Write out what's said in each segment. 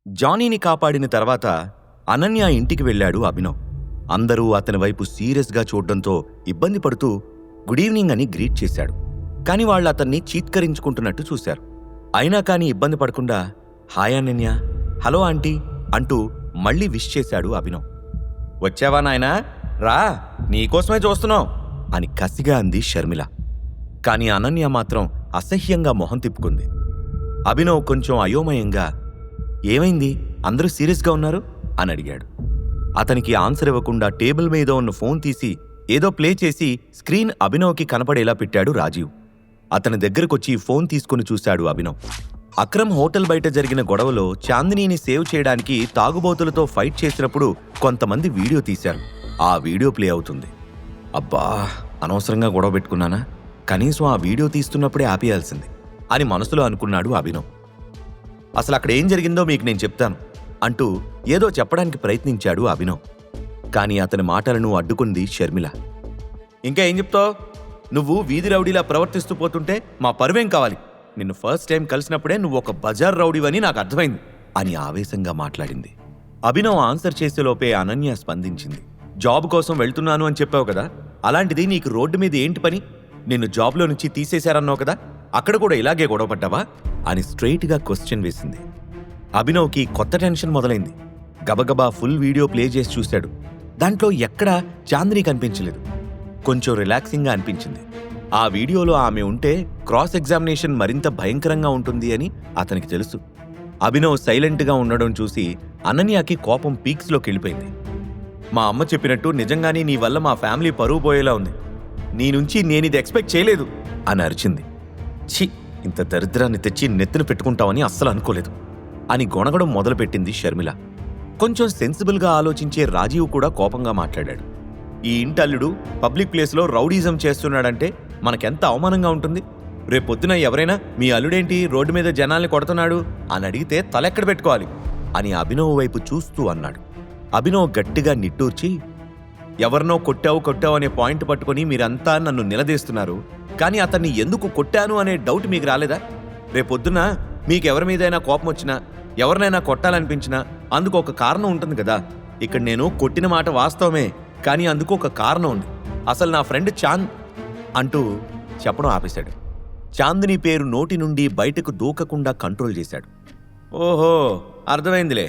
జానీని కాపాడిన తర్వాత అనన్య ఇంటికి వెళ్ళాడు అభినవ్. అందరూ అతని వైపు సీరియస్గా చూడ్డంతో ఇబ్బంది పడుతూ గుడ్ ఈవినింగ్ అని గ్రీట్ చేశాడు. కాని వాళ్ళు అతన్ని చీత్కరించుకుంటున్నట్టు చూశారు. అయినా కానీ ఇబ్బంది పడకుండా హాయ్ అనన్య, హలో ఆంటీ అంటూ మళ్లీ విష్ చేశాడు అభినవ్. వచ్చావా నాయనా, రా, నీకోసమే చూస్తున్నావు అని కసిగా అంది షర్మిల. కాని అనన్య మాత్రం అసహ్యంగా మొహం తిప్పుకుంది. అభినవ్ కొంచెం అయోమయంగా ఏమైంది, అందరూ సీరియస్గా ఉన్నారు అని అడిగాడు. అతనికి ఆన్సర్ ఇవ్వకుండా టేబుల్ మీద ఉన్న ఫోన్ తీసి ఏదో ప్లే చేసి స్క్రీన్ అభినవ్కి కనపడేలా పెట్టాడు రాజీవ్. అతని దగ్గరకొచ్చి ఫోన్ తీసుకుని చూశాడు అభినవ్. అక్రమ్ హోటల్ బయట జరిగిన గొడవలో చాందినీని సేవ్ చేయడానికి తాగుబోతులతో ఫైట్ చేసినప్పుడు కొంతమంది వీడియో తీశారు. ఆ వీడియో ప్లే అవుతుంది. అబ్బా, అనవసరంగా గొడవ పెట్టుకున్నానా, కనీసం ఆ వీడియో తీస్తున్నప్పుడే ఆపేయాల్సింది అని మనసులో అనుకున్నాడు అభినవ్. అసలు అక్కడ ఏం జరిగిందో మీకు నేను చెప్తాను అంటూ ఏదో చెప్పడానికి ప్రయత్నించాడు అభినవ్. కానీ అతని మాటలను అడ్డుకుంది షర్మిల. ఇంకా ఏం చెప్తావు, నువ్వు వీధి రౌడీలా ప్రవర్తిస్తూ పోతుంటే మా పరువేం కావాలి, నిన్ను ఫస్ట్ టైం కలిసినప్పుడే నువ్వు ఒక బజార్ రౌడీవని నాకు అర్థమైంది అని ఆవేశంగా మాట్లాడింది. అభినవ్ ఆన్సర్ చేసేలోపే అనన్య స్పందించింది. జాబ్ కోసం వెళ్తున్నాను అని చెప్పావు కదా, అలాంటిది నీకు రోడ్డు మీద ఏంటి పని, నిన్ను జాబ్లో నుంచి తీసేశారన్నావు కదా, అక్కడ కూడా ఇలాగే గొడవపడ్డావా అని స్ట్రెయిట్గా క్వశ్చన్ వేసింది. అభినవ్కి కొత్త టెన్షన్ మొదలైంది. గబగబా ఫుల్ వీడియో ప్లే చేసి చూశాడు. దాంట్లో ఎక్కడా చాందిని కనిపించలేదు. కొంచెం రిలాక్సింగ్గా అనిపించింది. ఆ వీడియోలో ఆమె ఉంటే క్రాస్ ఎగ్జామినేషన్ మరింత భయంకరంగా ఉంటుంది అని అతనికి తెలుసు. అభినవ్ సైలెంట్గా ఉండడం చూసి అనన్యకి కోపం పీక్స్లోకి వెళ్ళిపోయింది. మా అమ్మ చెప్పినట్టు నిజంగానే నీ వల్ల మా ఫ్యామిలీ పరువు పోయేలా ఉంది, నీ నుంచి నేనిది ఎక్స్పెక్ట్ చేయలేదు అని అరిచింది. ఛీ, ఇంత దరిద్రాన్ని తెచ్చి నెత్తిన పెట్టుకుంటావని అస్సలు అనుకోలేదు అని గొణగడం మొదలుపెట్టింది షర్మిల. కొంచెం సెన్సిబుల్గా ఆలోచించే రాజీవ్ కూడా కోపంగా మాట్లాడాడు. ఈ ఇంటల్లుడు పబ్లిక్ ప్లేస్లో రౌడీజం చేస్తున్నాడంటే మనకెంత అవమానంగా ఉంటుంది. రేపొద్దున ఎవరైనా మీ అల్లుడేంటి రోడ్డు మీద జనాల్ని కొడుతున్నాడు అని అడిగితే తలెక్కడ పెట్టుకోవాలి అని అభినవ్ వైపు చూస్తూ అన్నాడు. అభినవ్ గట్టిగా నిట్టూర్చి, ఎవరినో కొట్టావు అనే పాయింట్ పట్టుకుని మీరంతా నన్ను నిలదీస్తున్నారు, కానీ అతన్ని ఎందుకు కొట్టాను అనే డౌట్ మీకు రాలేదా? రేపొద్దున మీకెవరి మీదైనా కోపం వచ్చినా, ఎవరినైనా కొట్టాలనిపించినా అందుకు ఒక కారణం ఉంటుంది కదా. ఇక్కడ నేను కొట్టిన మాట వాస్తవమే, కానీ అందుకు ఒక కారణం ఉంది. అసలు నా ఫ్రెండ్ చాంద్ అంటూ చెప్పడం ఆపేశాడు. చాందిని పేరు నోటి నుండి బయటకు దూకకుండా కంట్రోల్ చేశాడు. ఓహో, అర్థమైందిలే,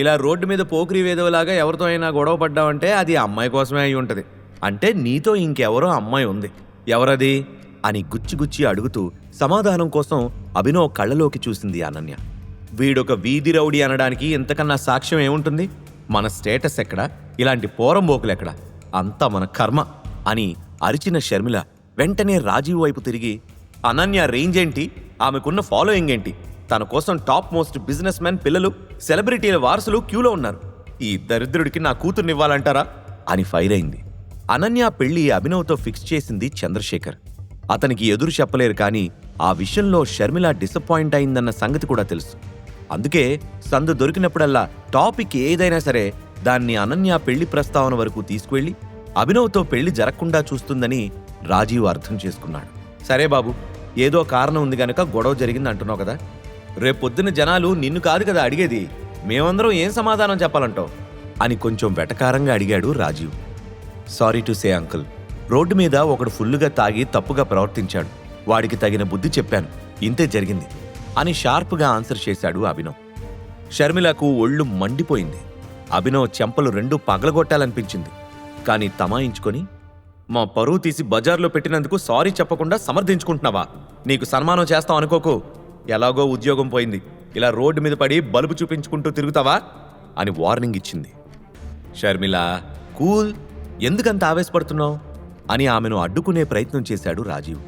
ఇలా రోడ్డు మీద పోకిరి వేదవలాగా ఎవరితో అయినా గొడవ పడ్డావంటే అది అమ్మాయి కోసమే అయి ఉంటుంది. అంటే నీతో ఇంకెవరో అమ్మాయి ఉంది, ఎవరది అని గుచ్చి అడుగుతూ సమాధానం కోసం అభినవ్ కళ్ళలోకి చూసింది అనన్య. వీడొక వీధి రౌడీ అనడానికి ఇంతకన్నా సాక్ష్యం ఏముంటుంది? మన స్టేటస్ ఎక్కడా, ఇలాంటి పోరంబోకులెక్కడా, అంతా మన కర్మ అని అరిచిన షర్మిల వెంటనే రాజీవ్ వైపు తిరిగి, అనన్య రేంజ్ ఏంటి, ఆమెకున్న ఫాలోయింగ్ ఏంటి, తన కోసం టాప్ మోస్ట్ బిజినెస్ మెన్ పిల్లలు, సెలబ్రిటీల వారసులు క్యూలో ఉన్నారు, ఈ దరిద్రుడికి నా కూతుర్నివ్వాలంటారా అని ఫైర్ అయింది. అనన్య పెళ్లి అభినవ్తో ఫిక్స్ చేసింది చంద్రశేఖర్. అతనికి ఎదురు చెప్పలేరు, కానీ ఆ విషయంలో షర్మిల డిసప్పాయింట్ అయిందన్న సంగతి కూడా తెలుసు. అందుకే సందు దొరికినప్పుడల్లా టాపిక్ ఏదైనా సరే దాన్ని అనన్య పెళ్లి ప్రస్తావన వరకు తీసుకువెళ్లి అభినవ్తో పెళ్లి జరగకుండా చూస్తుందని రాజీవ్ అర్థం చేసుకున్నాడు. సరే బాబు, ఏదో కారణం ఉంది గనక గొడవ జరిగింది అంటున్నావు కదా, రేపొద్దున జనాలు నిన్ను కాదు కదా అడిగేది, మేమందరం ఏం సమాధానం చెప్పాలంటావు అని కొంచెం వెటకారంగా అడిగాడు Rajeev. Sorry to say uncle, road మీద ఒకడు ఫుల్లుగా తాగి తప్పుగా ప్రవర్తించాడు, వాడికి తగిన బుద్ధి చెప్పాను, ఇంతే జరిగింది అని షార్ప్గా ఆన్సర్ చేశాడు అభినవ్. షర్మిలకు ఒళ్ళు మండిపోయింది. అభినవ్ చెంపలు రెండూ పగలగొట్టాలనిపించింది. కానీ తమాయించుకొని, మా పరువు తీసి బజార్లో పెట్టినందుకు సారీ చెప్పకుండా సమర్థించుకుంటున్నావా? నీకు సన్మానం చేస్తాం అనుకోకు, ఎలాగో ఉద్యోగం పోయింది, ఇలా రోడ్డు మీద పడి బలుపు చూపించుకుంటూ తిరుగుతావా అని వార్నింగ్ ఇచ్చింది. షర్మిల, కూల్, ఎందుకంత ఆవేశపడుతున్నావు అని ఆమెను అడ్డుకునే ప్రయత్నం చేశాడు రాజీవ్.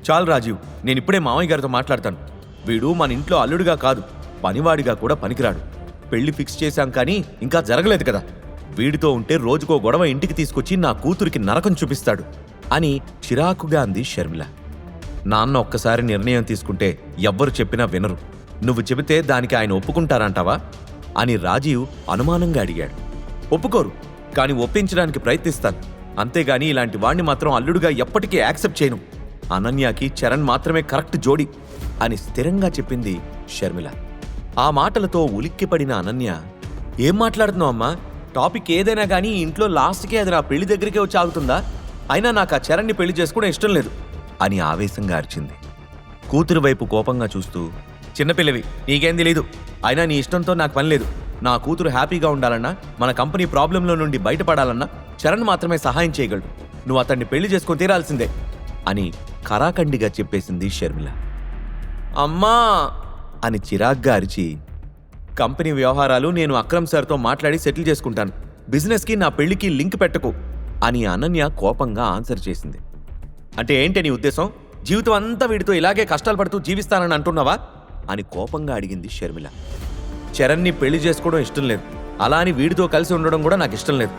చాలు రాజీవ్, నేనిప్పుడే మామయ్య గారితో మాట్లాడతాను. వీడు మన ఇంట్లో అల్లుడిగా కాదు, పనివాడిగా కూడా పనికిరాడు. పెళ్లి ఫిక్స్ చేశాం కానీ ఇంకా జరగలేదు కదా, వీడితో ఉంటే రోజుకో గొడవ ఇంటికి తీసుకొచ్చి నా కూతురికి నరకం చూపిస్తాడు అని చిరాకుగా అంది షర్మిల. నాన్న ఒక్కసారి నిర్ణయం తీసుకుంటే ఎవ్వరు చెప్పినా వినరు, నువ్వు చెబితే దానికి ఆయన ఒప్పుకుంటారంటావా అని రాజీవ్ అనుమానంగా అడిగాడు. ఒప్పుకోరు, కానీ ఒప్పించడానికి ప్రయత్నిస్తాను, అంతేగాని ఇలాంటి వాణ్ణి మాత్రం అల్లుడుగా ఎప్పటికీ యాక్సెప్ట్ చేయను. అనన్యకి చరణ్ మాత్రమే కరెక్ట్ జోడి అని స్థిరంగా చెప్పింది షర్మిల. ఆ మాటలతో ఉలిక్కిపడిన అనన్య, ఏం మాట్లాడుతున్నావు అమ్మా? టాపిక్ ఏదైనా కానీ ఇంట్లో లాస్ట్కే అది నా పెళ్లి దగ్గరికే వచ్చి ఆగుతుందా? అయినా నాకు ఆ చరణ్ని పెళ్లి చేసుకోవడం ఇష్టం లేదు అని ఆవేశంగా అరిచింది. కూతురు వైపు కోపంగా చూస్తూ, చిన్నపిల్లవి, నీకేం తెలీదు. అయినా నీ ఇష్టంతో నాకు పని లేదు. నా కూతురు హ్యాపీగా ఉండాలన్నా, మన కంపెనీ ప్రాబ్లంలో నుండి బయటపడాలన్నా చరణ్ మాత్రమే సహాయం చేయగలడు. నువ్వు అతన్ని పెళ్లి చేసుకొని తీరాల్సిందే అని ఖరాఖండిగా చెప్పేసింది షర్మిల. అమ్మా అని చిరాగ్గా అరిచి, కంపెనీ వ్యవహారాలు నేను అక్రమ్ సార్తో మాట్లాడి సెటిల్ చేసుకుంటాను. బిజినెస్కి నా పెళ్లికి లింక్ పెట్టకు అని అనన్య కోపంగా ఆన్సర్ చేసింది. అంటే ఏంటి నీ ఉద్దేశం? జీవితం అంతా వీడితో ఇలాగే కష్టాలు పడుతూ జీవిస్తానని అంటున్నావా అని కోపంగా అడిగింది షర్మిల. చరణ్ని పెళ్లి చేసుకోవడం ఇష్టం లేదు, అలా అని వీడితో కలిసి ఉండడం కూడా నాకు ఇష్టం లేదు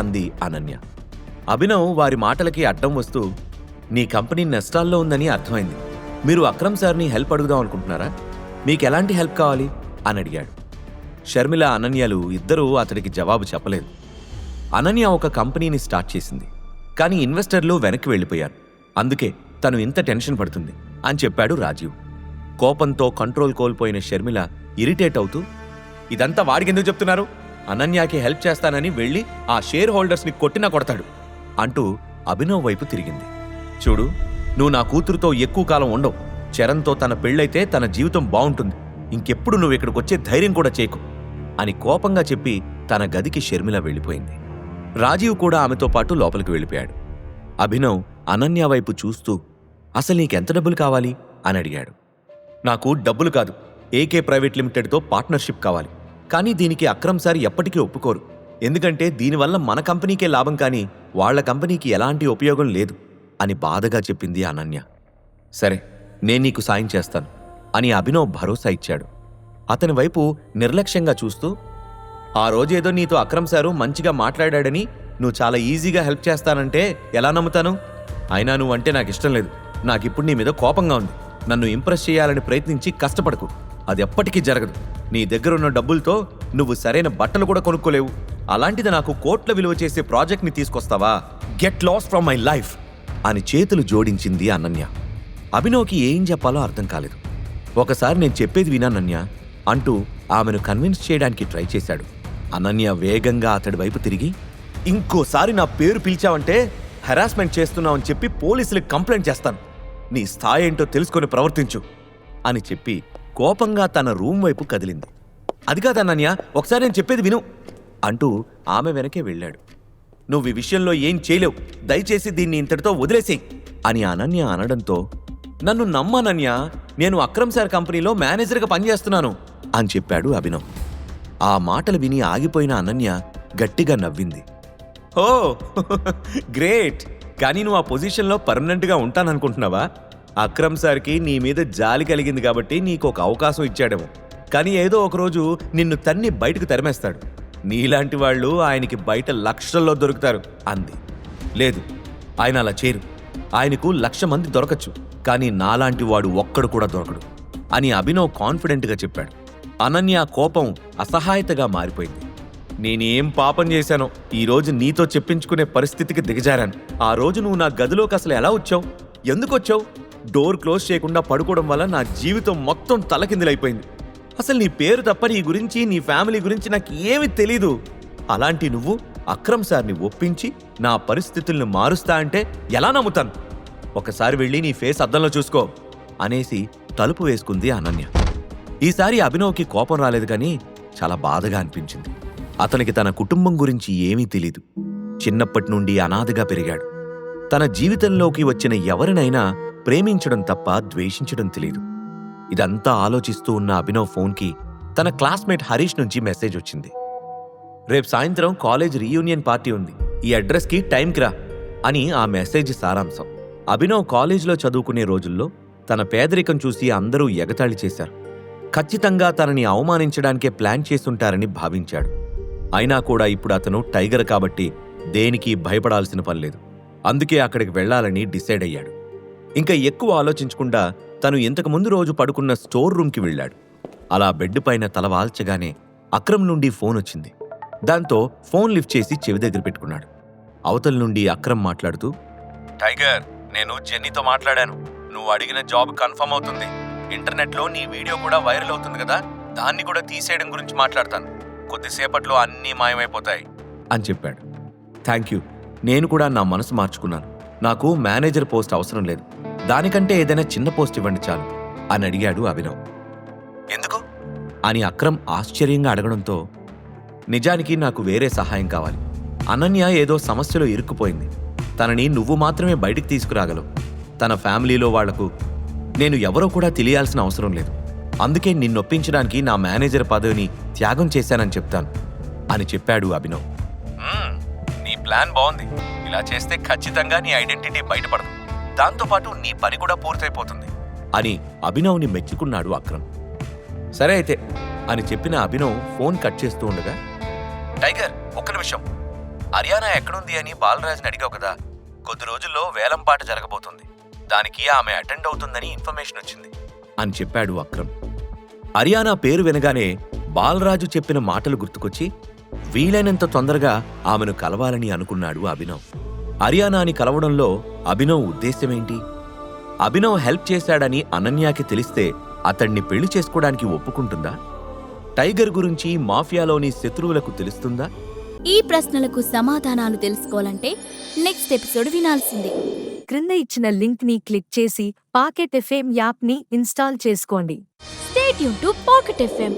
అంది అనన్య. అభినవ్ వారి మాటలకి అడ్డం వస్తూ, నీ కంపెనీ నష్టాల్లో ఉందని అర్థమైంది. మీరు అక్రమ్ సార్ని హెల్ప్ అడుగుదాం అనుకుంటున్నారా? మీకు ఎలాంటి హెల్ప్ కావాలి అని అడిగాడు. షర్మిల, అనన్యలు ఇద్దరూ అతడికి జవాబు చెప్పలేదు. అనన్య ఒక కంపెనీని స్టార్ట్ చేసింది, కానీ ఇన్వెస్టర్లు వెనక్కి వెళ్ళిపోయారు. అందుకే తను ఇంత టెన్షన్ పడుతుంది అని చెప్పాడు రాజీవ్. కోపంతో కంట్రోల్ కోల్పోయిన షర్మిల ఇరిటేట్ అవుతూ, ఇదంతా వాడికెందుకు చెప్తున్నారు? అనన్యకి హెల్ప్ చేస్తానని వెళ్ళి ఆ షేర్ హోల్డర్స్ని కొట్టినా కొడతాడు అంటూ అభినవ్ వైపు తిరిగింది. చూడు, నువ్వు నా కూతురుతో ఎక్కువ కాలం ఉండవు. చరణ్తో తన పెళ్ళైతే తన జీవితం బాగుంటుంది. ఇంకెప్పుడు నువ్వు ఇక్కడికి వచ్చే ధైర్యం కూడా చేయకు అని కోపంగా చెప్పి తన గదికి షర్మిల వెళ్ళిపోయింది. రాజీవ్ కూడా ఆమెతో పాటు లోపలికి వెళ్ళిపోయాడు. అభినవ్ అనన్య వైపు చూస్తూ, అసలు నీకెంత డబ్బులు కావాలి అని అడిగాడు. నాకు డబ్బులు కాదు, ఏకే ప్రైవేట్ లిమిటెడ్తో పార్ట్నర్షిప్ కావాలి. కానీ దీనికి అక్రమ్ సార్ ఎప్పటికీ ఒప్పుకోరు. ఎందుకంటే దీనివల్ల మన కంపెనీకే లాభం, కానీ వాళ్ల కంపెనీకి ఎలాంటి ఉపయోగం లేదు అని బాధగా చెప్పింది అనన్య. సరే, నేను నీకు సాయం చేస్తాను అని అభినవ్ భరోసా ఇచ్చాడు. అతని వైపు నిర్లక్ష్యంగా చూస్తూ, ఆ రోజేదో నీతో అక్రమ్ సారు మంచిగా మాట్లాడాడని నువ్వు చాలా ఈజీగా హెల్ప్ చేస్తానంటే ఎలా నమ్ముతాను? అయినా నువ్వంటే నాకు ఇష్టం లేదు. నాకిప్పుడు నీ మీద కోపంగా ఉంది. నన్ను ఇంప్రెస్ చేయాలని ప్రయత్నించి కష్టపడకు, అది ఎప్పటికీ జరగదు. నీ దగ్గరున్న డబ్బులతో నువ్వు సరైన బట్టలు కూడా కొనుక్కోలేవు. అలాంటిది నాకు కోట్ల విలువ చేసే ప్రాజెక్ట్ని తీసుకొస్తావా? Get lost from my life అని చేతులు జోడించింది అనన్య. అభినవ్కి ఏం చెప్పాలో అర్థం కాలేదు. ఒకసారి నేను చెప్పేది వినన్య అంటూ ఆమెను కన్విన్స్ చేయడానికి ట్రై చేశాడు. అనన్య వేగంగా అతడి వైపు తిరిగి, ఇంకోసారి నా పేరు పిలిచావంటే హెరాస్మెంట్ చేస్తున్నావని చెప్పి పోలీసులకు కంప్లైంట్ చేస్తాను. నీ స్థాయి ఏంటో తెలుసుకొని ప్రవర్తించు అని చెప్పి కోపంగా తన రూమ్ వైపు కదిలింది. అది కాదు అనన్య, ఒకసారి నేను చెప్పేది విను అంటూ ఆమె వెనకే వెళ్ళాడు. నువ్వు ఈ విషయంలో ఏం చేయలేవు, దయచేసి దీన్ని ఇంతటితో వదిలేసేయ్ అని అనన్య అనడంతో, నన్ను నమ్మనన్య, నేను అక్రమ్ సార్ కంపెనీలో మేనేజర్గా పనిచేస్తున్నాను అని చెప్పాడు అభినవ్. ఆ మాటలు విని ఆగిపోయిన అనన్య గట్టిగా నవ్వింది. ఓ గ్రేట్, కానీ నువ్వు ఆ పొజిషన్లో పర్మనెంట్గా ఉంటాననుకుంటున్నావా? అక్రమ్ సార్కి నీ మీద జాలి కలిగింది కాబట్టి నీకు ఒక అవకాశం ఇచ్చాడేమో, కానీ ఏదో ఒకరోజు నిన్ను తన్ని బయటకు తరిమేస్తాడు. నీలాంటి వాళ్ళు ఆయనకి బయట లక్షల్లో దొరుకుతారు అంది. లేదు, ఆయన అలా చేయరు. ఆయనకు 1,00,000 మంది దొరకచ్చు, కానీ నాలాంటి వాడు ఒక్కడు కూడా దొరకడు అని అభినవ్ కాన్ఫిడెంట్గా చెప్పాడు. అనన్య కోపం అసహాయతగా మారిపోయింది. నేనేం పాపం చేశానో ఈరోజు నీతో చెప్పించుకునే పరిస్థితికి దిగజారాను. ఆ రోజు నువ్వు నా గదిలోకి అసలు ఎలా వచ్చావు? ఎందుకు వచ్చావు? డోర్ క్లోజ్ చేయకుండా పడుకోవడం వల్ల నా జీవితం మొత్తం తలకిందులైపోయింది. అసలు నీ పేరు తప్ప నీ గురించి, నీ ఫ్యామిలీ గురించి నాకు ఏమీ తెలీదు. అలాంటి నువ్వు అక్రమ్ సార్ని ఒప్పించి నా పరిస్థితుల్ని మారుస్తా అంటే ఎలా నమ్ముతాను? ఒకసారి వెళ్ళి నీ ఫేస్ అద్దంలో చూసుకో అనేసి తలుపు వేసుకుంది అనన్య. ఈసారి అభినవ్కి కోపం రాలేదు, కానీ చాలా బాధగా అనిపించింది. అతనికి తన కుటుంబం గురించి ఏమీ తెలీదు. చిన్నప్పటి నుండి అనాథగా పెరిగాడు. తన జీవితంలోకి వచ్చిన ఎవరినైనా ప్రేమించడం తప్ప ద్వేషించడం తెలీదు. ఇదంతా ఆలోచిస్తూ ఉన్న అభినవ్ ఫోన్కి తన క్లాస్మేట్ హరీష్ నుంచి మెసేజ్ వచ్చింది. రేపు సాయంత్రం కాలేజ్ రీయూనియన్ పార్టీ ఉంది, ఈ అడ్రస్కి టైంకి రా అని ఆ మెసేజ్ సారాంశం. అభినవ్ కాలేజ్లో చదువుకునే రోజుల్లో తన పేదరికం చూసి అందరూ ఎగతాళి చేశారు. ఖచ్చితంగా తనని అవమానించడానికే ప్లాన్ చేసుంటారని భావించాడు. అయినా కూడా ఇప్పుడు అతను టైగర్ కాబట్టి దేనికి భయపడాల్సిన పనిలేదు. అందుకే అక్కడికి వెళ్లాలని డిసైడ్ అయ్యాడు. ఇంకా ఎక్కువ ఆలోచించకుండా తను ఇంతకుముందు రోజు పడుకున్న స్టోర్ రూమ్కి వెళ్ళాడు. అలా బెడ్ పైన తల వాల్చగానే అక్రమ్ నుండి ఫోన్ వచ్చింది. దాంతో ఫోన్ లిఫ్ట్ చేసి చెవి దగ్గర పెట్టుకున్నాడు. అవతల నుండి అక్రమ్ మాట్లాడుతూ, టైగర్, నేను జెన్నీతో మాట్లాడాను. నువ్వు అడిగిన జాబ్ కన్ఫర్మ్ అవుతుంది. ఇంటర్నెట్లో నీ వీడియో కూడా వైరల్ అవుతుంది కదా, దాన్ని కూడా తీసేయడం గురించి మాట్లాడతాను. కొద్దిసేపట్లో అన్నీ మాయమైపోతాయి అని చెప్పాడు. Thank you. నేను కూడా నా మనసు మార్చుకున్నాను. నాకు మేనేజర్ పోస్ట్ అవసరం లేదు. దానికంటే ఏదైనా చిన్న పోస్ట్ ఇవ్వండి చాలు అని అడిగాడు అభినవ్. ఎందుకు అని అక్రమ్ ఆశ్చర్యంగా అడగడంతో, నిజానికి నాకు వేరే సహాయం కావాలి. అనన్య ఏదో సమస్యలో ఇరుక్కుపోయింది. తనని నువ్వు మాత్రమే బయటికి తీసుకురాగలవు. తన ఫ్యామిలీలో వాళ్లకు నేను ఎవరో కూడా తెలియాల్సిన అవసరం లేదు. అందుకే నిన్నొప్పించడానికి నా మేనేజర్ పదవిని త్యాగం చేశానని చెప్తాను అని చెప్పాడు అభినవ్. నీ ప్లాన్ బాగుంది. ఇలా చేస్తే ఖచ్చితంగా నీ ఐడెంటిటీ బయటపడదు. దాంతోపాటు నీ పని కూడా పూర్తయిపోతుంది అని అభినవ్ని మెచ్చుకున్నాడు అక్రమ్. సరే అయితే అని చెప్పిన అభినవ్ ఫోన్ కట్ చేస్తూ ఉండగా, టైగర్ ఒక్క నిమిషం, హర్యానా ఎక్కడుంది అని బాలరాజ్ని అడిగావు కదా, కొద్ది రోజుల్లో వేలంపాట జరగబోతుంది. దానికి ఆమె అటెండ్ అవుతుందని ఇన్ఫర్మేషన్ వచ్చింది అని చెప్పాడు అక్రమ్. హర్యానా పేరు వినగానే బాలరాజు చెప్పిన మాటలు గుర్తుకొచ్చి వీలైనంత తొందరగా ఆమెను కలవాలని అనుకున్నాడు అభినవ్. హర్యానాని కలవడంలో అభినవ్ ఉద్దేశ్యమేంటి? అభినవ్ హెల్ప్ చేశాడని అనన్యాకి తెలిస్తే అతణ్ణి పెళ్లి చేసుకోవడానికి ఒప్పుకుంటుందా? టైగర్ గురించి మాఫియాలోని శత్రువులకు తెలుస్తుందా? ఈ ప్రశ్నలకు సమాధానాలు తెలుసుకోవాలంటే నెక్స్ట్ ఎపిసోడ్ వినాల్సిందే. క్రింద ఇచ్చిన లింక్ ని క్లిక్ చేసి పాకెట్ ఎఫ్ఎం యాప్ ని ఇన్స్టాల్ చేసుకోండి. Stay tune to pocket FM.